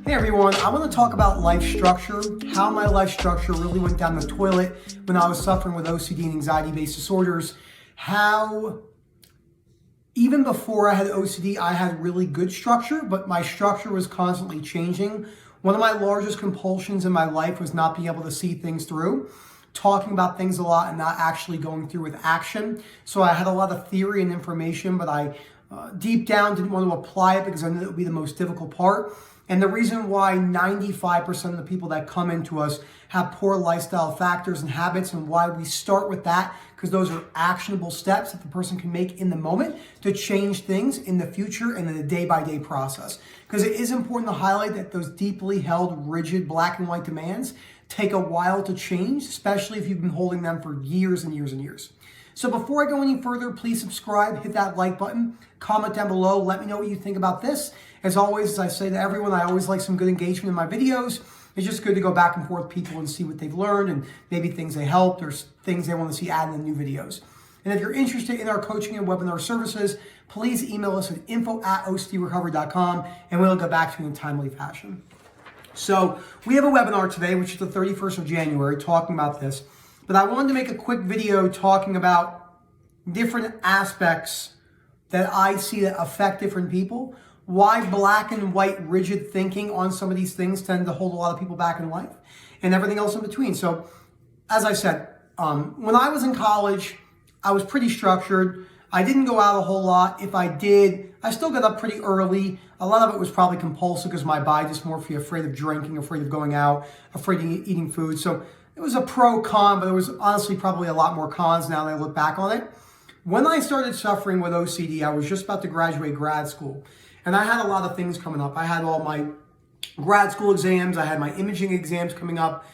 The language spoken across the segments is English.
Hey everyone, I want to talk about life structure, how my life structure really went down the toilet when I was suffering with OCD and anxiety-based disorders, how even before I had OCD, I had really good structure, but my structure was constantly changing. One of my largest compulsions in my life was not being able to see things through, talking about things a lot and not actually going through with action. So I had a lot of theory and information, but I deep down didn't want to apply it because I knew it would be the most difficult part. And the reason why 95% of the people that come into us have poor lifestyle factors and habits, and why we start with that, because those are actionable steps that the person can make in the moment to change things in the future and in the day-by-day process. Because it is important to highlight that those deeply held, rigid, black and white demands take a while to change, especially if you've been holding them for years and years and years. So before I go any further, please subscribe, hit that like button, comment down below, let me know what you think about this. As always, as I say to everyone, I always like some good engagement in my videos. It's just good to go back and forth with people and see what they've learned and maybe things they helped or things they want to see added in the new videos. And if you're interested in our coaching and webinar services, please email us at info@ocdrecovery.com and we'll get back to you in a timely fashion. So we have a webinar today, which is the 31st of January, talking about this. But I wanted to make a quick video talking about different aspects that I see that affect different people, why black and white rigid thinking on some of these things tend to hold a lot of people back in life, and everything else in between. So as I said, when I was in college, I was pretty structured. I didn't go out a whole lot. If I did, I still got up pretty early. A lot of it was probably compulsive because my body dysmorphia, afraid of drinking, afraid of going out, afraid of eating food. So it was a pro-con, but there was honestly probably a lot more cons now that I look back on it. When I started suffering with OCD, I was just about to graduate grad school. And I had a lot of things coming up. I had all my grad school exams. I had my imaging exams coming up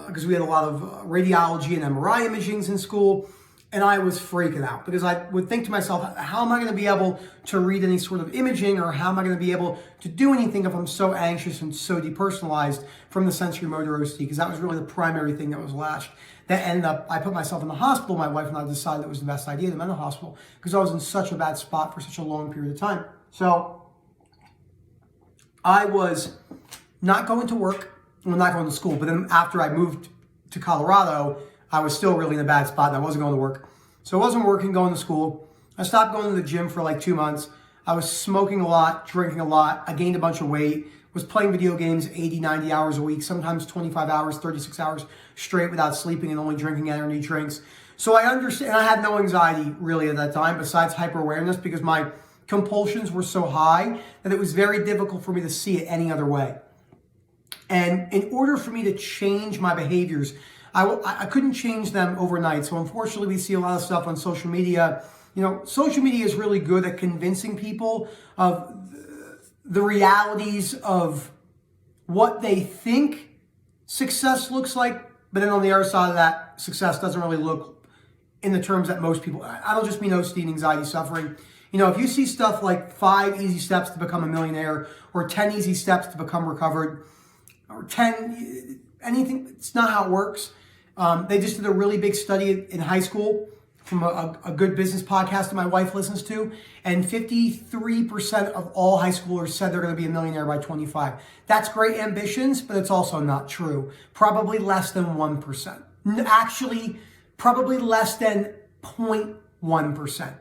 because we had a lot of radiology and MRI imagings in school. And I was freaking out because I would think to myself, how am I going to be able to read any sort of imaging, or how am I going to be able to do anything if I'm so anxious and so depersonalized from the sensory motor OCD? Because that was really the primary thing that was latched. That ended up, I put myself in the hospital. My wife and I decided it was the best idea to be in the hospital because I was in such a bad spot for such a long period of time. So I was not going to work, well, not going to school, but then after I moved to Colorado, I was still really in a bad spot and I wasn't going to work. So I wasn't working, going to school. I stopped going to the gym for like 2 months. I was smoking a lot, drinking a lot. I gained a bunch of weight, was playing video games 80, 90 hours a week, sometimes 25 hours, 36 hours straight without sleeping and only drinking energy drinks. So I understand, I had no anxiety really at that time besides hyper-awareness because my compulsions were so high that it was very difficult for me to see it any other way. And in order for me to change my behaviors, I couldn't change them overnight. So unfortunately, we see a lot of stuff on social media. You know, social media is really good at convincing people of the realities of what they think success looks like. But then on the other side of that, success doesn't really look in the terms that most people, I don't just mean OCD and anxiety suffering. You know, if you see stuff like 5 easy steps to become a millionaire or 10 easy steps to become recovered or 10, anything, it's not how it works. They just did a really big study in high school from a good business podcast that my wife listens to, and 53% of all high schoolers said they're going to be a millionaire by 25. That's great ambitions, but it's also not true. Probably less than 1%. Actually, probably less than 0.1%.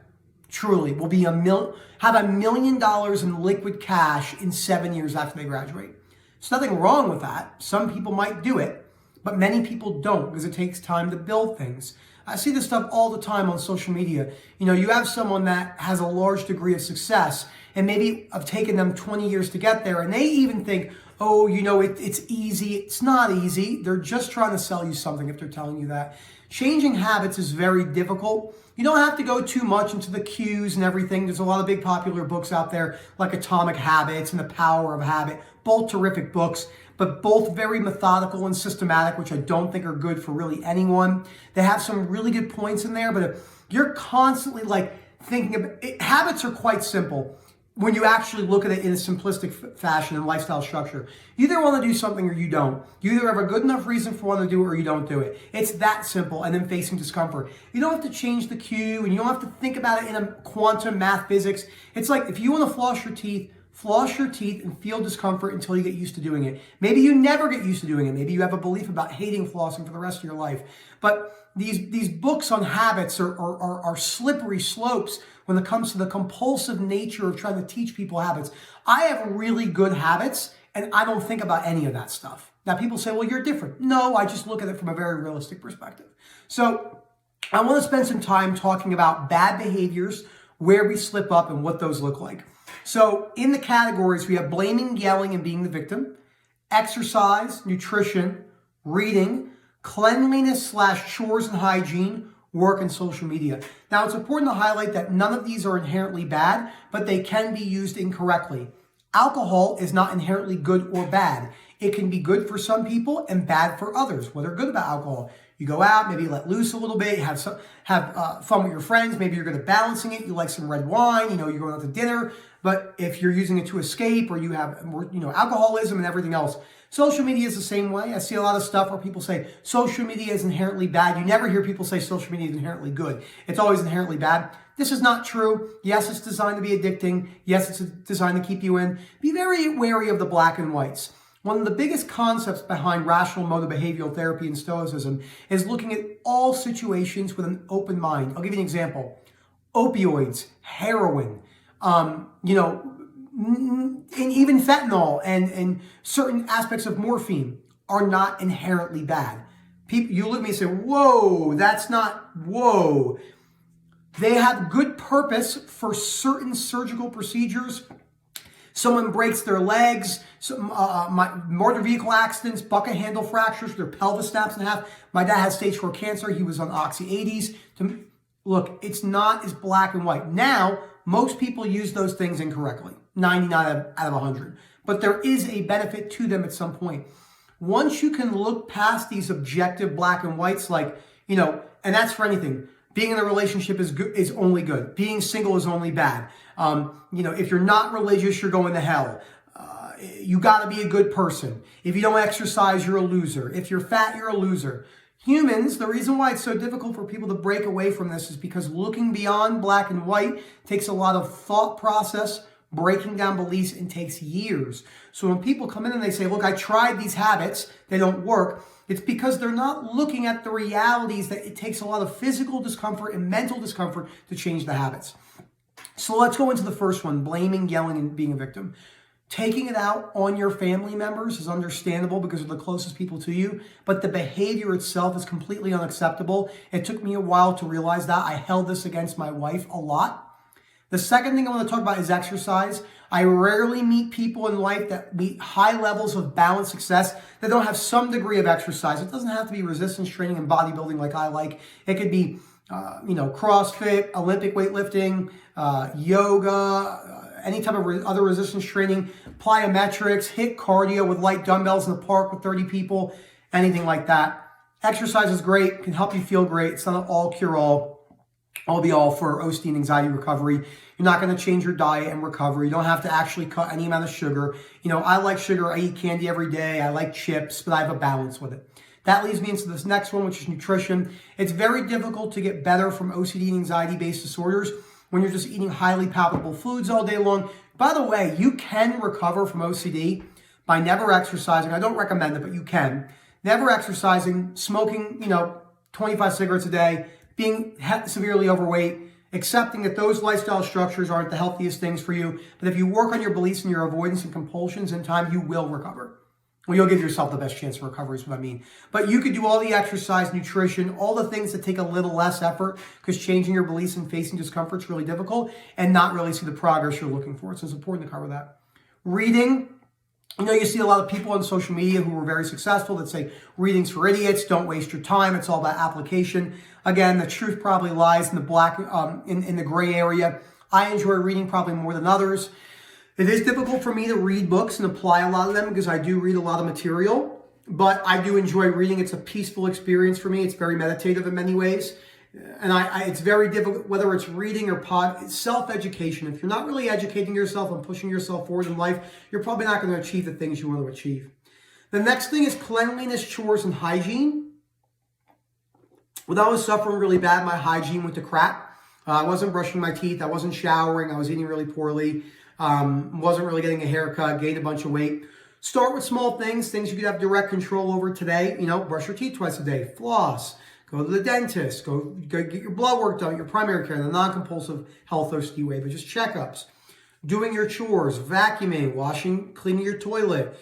Truly, will be have $1 million in liquid cash in 7 years after they graduate. There's nothing wrong with that. Some people might do it, but many people don't because it takes time to build things. I see this stuff all the time on social media. You know, you have someone that has a large degree of success and maybe have taken them 20 years to get there, and they even think, oh, you know, it's easy. It's not easy. They're just trying to sell you something if they're telling you that. Changing habits is very difficult. You don't have to go too much into the cues and everything. There's a lot of big popular books out there like Atomic Habits and The Power of Habit, both terrific books, but both very methodical and systematic, which I don't think are good for really anyone. They have some really good points in there, but if you're constantly like thinking of it, habits are quite simple when you actually look at it in a simplistic fashion and lifestyle structure. You either want to do something or you don't. You either have a good enough reason for wanting to do it or you don't do it. It's that simple, and then facing discomfort. You don't have to change the cue, and you don't have to think about it in a quantum math physics. It's like if you want to floss your teeth, Floss your teeth and feel discomfort until you get used to doing it. Maybe you never get used to doing it. Maybe you have a belief about hating flossing for the rest of your life. But these books on habits are slippery slopes when it comes to the compulsive nature of trying to teach people habits. I have really good habits, and I don't think about any of that stuff. Now, people say, well, you're different. No, I just look at it from a very realistic perspective. So I want to spend some time talking about bad behaviors, where we slip up, and what those look like. So in the categories, we have blaming, yelling, and being the victim, exercise, nutrition, reading, cleanliness / chores and hygiene, work, and social media. Now, it's important to highlight that none of these are inherently bad, but they can be used incorrectly. Alcohol is not inherently good or bad. It can be good for some people and bad for others. What are good about alcohol? You go out, maybe let loose a little bit, have fun with your friends. Maybe you're good at balancing it. You like some red wine, you're going out to dinner. But if you're using it to escape, or you have, alcoholism and everything else. Social media is the same way. I see a lot of stuff where people say social media is inherently bad. You never hear people say social media is inherently good. It's always inherently bad. This is not true. Yes, it's designed to be addicting. Yes, it's designed to keep you in. Be very wary of the black and whites. One of the biggest concepts behind rational motor behavioral therapy and Stoicism is looking at all situations with an open mind. I'll give you an example. Opioids, heroin, and even fentanyl and certain aspects of morphine are not inherently bad. People, you look at me and say, whoa, that's not, whoa. They have good purpose for certain surgical procedures. Someone breaks their legs, motor vehicle accidents, bucket handle fractures, their pelvis snaps in half. My dad had stage 4 cancer. He was on Oxy 80s. Look, it's not as black and white. Now, most people use those things incorrectly, 99 out of 100. But there is a benefit to them at some point. Once you can look past these objective black and whites, and that's for anything. Being in a relationship is only good. Being single is only bad. If you're not religious, you're going to hell. You got to be a good person. If you don't exercise, you're a loser. If you're fat, you're a loser. Humans, the reason why it's so difficult for people to break away from this is because looking beyond black and white takes a lot of thought process, breaking down beliefs, and takes years. So when people come in and they say, look, I tried these habits, they don't work, it's because they're not looking at the realities that it takes a lot of physical discomfort and mental discomfort to change the habits. So let's go into the first one, blaming, yelling, and being a victim. Taking it out on your family members is understandable because they're the closest people to you, but the behavior itself is completely unacceptable. It took me a while to realize that. I held this against my wife a lot. The second thing I want to talk about is exercise. I rarely meet people in life that meet high levels of balanced success that don't have some degree of exercise. It doesn't have to be resistance training and bodybuilding like I like. It could be, CrossFit, Olympic weightlifting, yoga, any type of other resistance training, plyometrics, HIIT cardio with light dumbbells in the park with 30 people, anything like that. Exercise is great, can help you feel great. It's not an all be all for OCD and anxiety recovery. You're not going to change your diet and recover. You don't have to actually cut any amount of sugar. I like sugar. I eat candy every day. I like chips, but I have a balance with it. That leads me into this next one, which is nutrition. It's very difficult to get better from OCD and anxiety-based disorders when you're just eating highly palatable foods all day long. By the way, you can recover from OCD by never exercising. I don't recommend it, but you can. Never exercising, smoking, 25 cigarettes a day, being severely overweight, accepting that those lifestyle structures aren't the healthiest things for you. But if you work on your beliefs and your avoidance and compulsions in time, you will recover. Well, you'll give yourself the best chance for recovery is what I mean. But you could do all the exercise, nutrition, all the things that take a little less effort because changing your beliefs and facing discomfort is really difficult and not really see the progress you're looking for. So it's important to cover that. Reading. You see a lot of people on social media who are very successful that say reading's for idiots, don't waste your time, it's all about application. Again, the truth probably lies in the black, in the gray area. I enjoy reading probably more than others. It is difficult for me to read books and apply a lot of them because I do read a lot of material, but I do enjoy reading. It's a peaceful experience for me. It's very meditative in many ways. And it's very difficult, whether it's reading or it's self-education. If you're not really educating yourself and pushing yourself forward in life, you're probably not going to achieve the things you want to achieve. The next thing is cleanliness, chores, and hygiene. When I was suffering really bad, my hygiene went to crap. I wasn't brushing my teeth. I wasn't showering. I was eating really poorly. wasn't really getting a haircut, gained a bunch of weight. Start with small things you could have direct control over today. Brush your teeth twice a day, floss, go to the dentist, go get your blood work done, your primary care, the non-compulsive health OCD way, but just checkups. Doing your chores, vacuuming, washing, cleaning your toilet,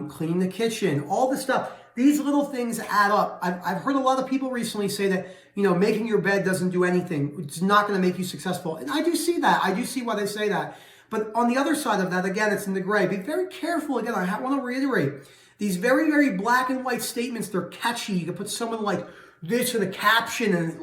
cleaning the kitchen, all this stuff. These little things add up. I've heard a lot of people recently say that, making your bed doesn't do anything. It's not going to make you successful. And I do see that. I do see why they say that. But on the other side of that, again, it's in the gray. Be very careful. Again, I want to reiterate. These very, very black and white statements, they're catchy. You can put someone like this in a caption and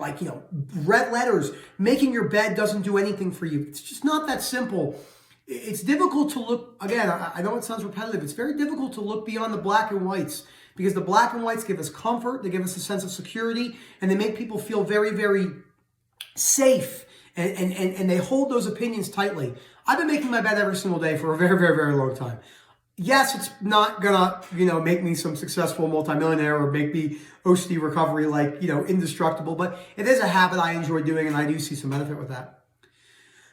red letters. Making your bed doesn't do anything for you. It's just not that simple. It's difficult to look, again, I know it sounds repetitive. It's very difficult to look beyond the black and whites because the black and whites give us comfort. They give us a sense of security and they make people feel very, very safe and they hold those opinions tightly. I've been making my bed every single day for a very, very, very long time. Yes, it's not gonna, make me some successful multimillionaire or make me OCD recovery indestructible, but it is a habit I enjoy doing and I do see some benefit with that.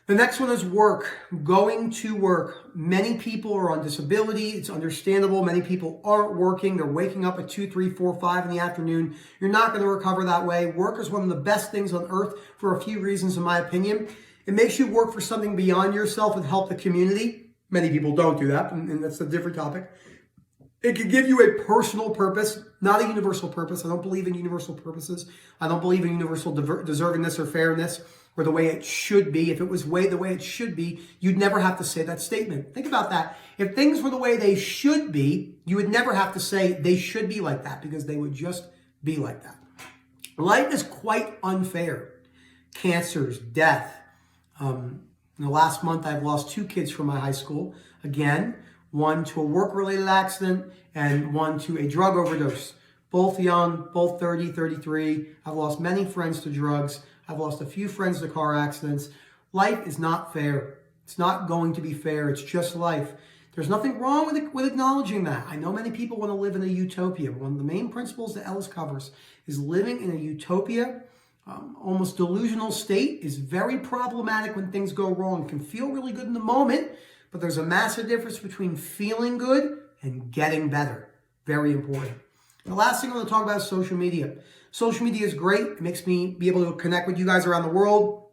The next one is work, going to work. Many people are on disability. It's understandable. Many people aren't working. They're waking up at 2, 3, 4, 5 in the afternoon. You're not going to recover that way. Work is one of the best things on earth for a few reasons, in my opinion. It makes you work for something beyond yourself and help the community. Many people don't do that, and that's a different topic. It can give you a personal purpose, not a universal purpose. I don't believe in universal purposes. I don't believe in universal deservingness or fairness or the way it should be. If it was the way it should be, you'd never have to say that statement. Think about that. If things were the way they should be, you would never have to say they should be like that because they would just be like that. Life is quite unfair. Cancers, death. In the last month, I've lost 2 kids from my high school. Again, one to a work-related accident and one to a drug overdose. Both young, both 30, 33. I've lost many friends to drugs. I've lost a few friends to car accidents. Life is not fair. It's not going to be fair. It's just life. There's nothing wrong with acknowledging that. I know many people want to live in a utopia, but one of the main principles that Ellis covers is living in a utopia, almost delusional state is very problematic when things go wrong. It can feel really good in the moment, but there's a massive difference between feeling good and getting better. Very important. The last thing I want to talk about is social media. Social media is great. It makes me be able to connect with you guys around the world.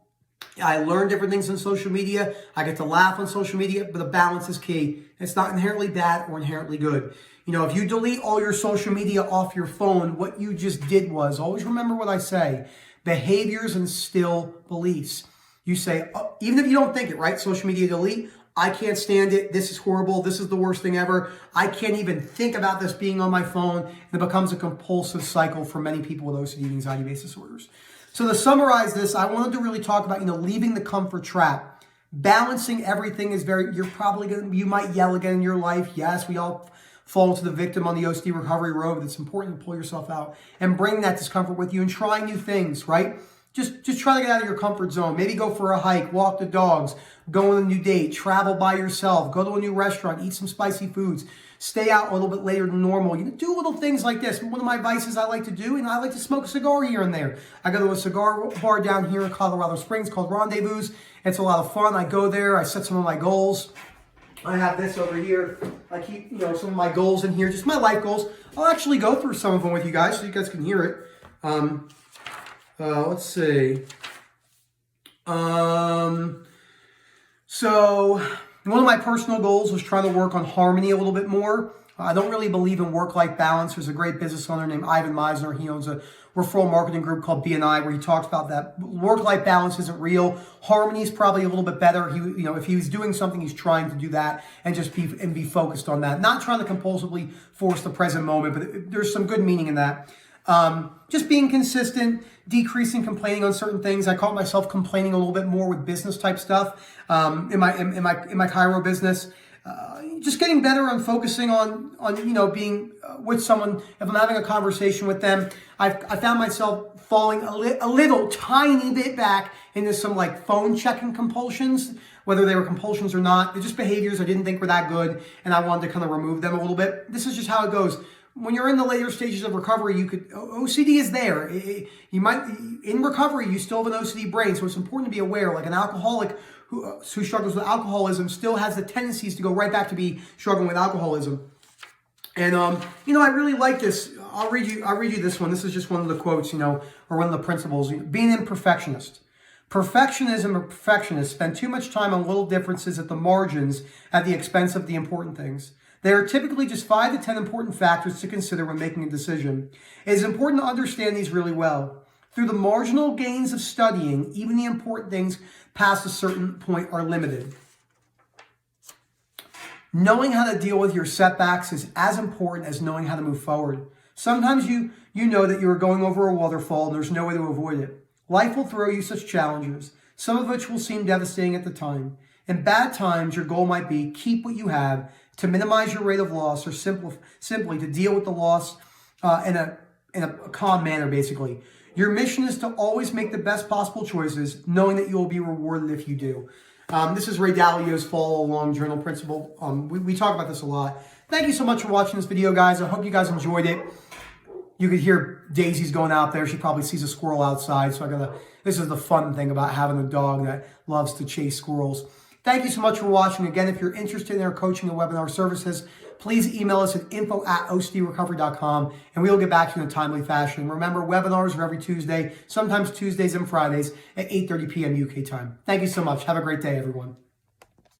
I learn different things on social media. I get to laugh on social media, but the balance is key. It's not inherently bad or inherently good. If you delete all your social media off your phone, what you just did was, always remember what I say, behaviors instill beliefs. You say, even if you don't think it, right? Social media delete. I can't stand it. This is horrible. This is the worst thing ever. I can't even think about this being on my phone. And it becomes a compulsive cycle for many people with OCD and anxiety-based disorders. So to summarize this, I wanted to really talk about, leaving the comfort trap. Balancing everything is you might yell again in your life. Yes, we all fall into the victim on the OCD recovery road, but it's important to pull yourself out and bring that discomfort with you and try new things, right? Just try to get out of your comfort zone. Maybe go for a hike, walk the dogs, go on a new date, travel by yourself, go to a new restaurant, eat some spicy foods, stay out a little bit later than normal. Do little things like this. One of my vices I like to do, and I like to smoke a cigar here and there. I go to a cigar bar down here in Colorado Springs called Rendezvous. It's a lot of fun. I go there. I set some of my goals. I have this over here. I keep, some of my goals in here, just my life goals. I'll actually go through some of them with you guys so you guys can hear it. Let's see. So one of my personal goals was trying to work on harmony a little bit more. I don't really believe in work-life balance. There's a great business owner named Ivan Meisner. He owns a referral marketing group called BNI where he talks about that. Work-life balance isn't real. Harmony is probably a little bit better. If he was doing something, he's trying to do that and just be focused on that. Not trying to compulsively force the present moment, but there's some good meaning in that. Just being consistent, decreasing complaining on certain things. I caught myself complaining a little bit more with business type stuff in my chiro business. Just getting better on focusing on being with someone. If I'm having a conversation with them, I found myself falling a little tiny bit back into some phone checking compulsions, whether they were compulsions or not. They're just behaviors I didn't think were that good, and I wanted to kind of remove them a little bit. This is just how it goes. When you're in the later stages of recovery, OCD is there. In recovery, you still have an OCD brain, so it's important to be aware. Like an alcoholic who struggles with alcoholism still has the tendencies to go right back to be struggling with alcoholism. And I really like this. I'll read you this one. This is just one of the quotes, or one of the principles. Being an imperfectionist. Perfectionism or perfectionists spend too much time on little differences at the margins at the expense of the important things. There are typically just 5 to 10 important factors to consider when making a decision. It is important to understand these really well. Through the marginal gains of studying, even the important things past a certain point are limited. Knowing how to deal with your setbacks is as important as knowing how to move forward. Sometimes you know that you are going over a waterfall and there's no way to avoid it. Life will throw you such challenges, some of which will seem devastating at the time. In bad times, your goal might be keep what you have to minimize your rate of loss, or simply to deal with the loss in a calm manner, basically. Your mission is to always make the best possible choices, knowing that you will be rewarded if you do. This is Ray Dalio's Follow Along Journal Principle. We talk about this a lot. Thank you so much for watching this video, guys. I hope you guys enjoyed it. You could hear Daisy's going out there. She probably sees a squirrel outside. So this is the fun thing about having a dog that loves to chase squirrels. Thank you so much for watching. Again, if you're interested in our coaching and webinar services, please email us at info@ocdrecovery.com and we will get back to you in a timely fashion. Remember, webinars are every Tuesday, sometimes Tuesdays and Fridays at 8:30 p.m. UK time. Thank you so much. Have a great day, everyone.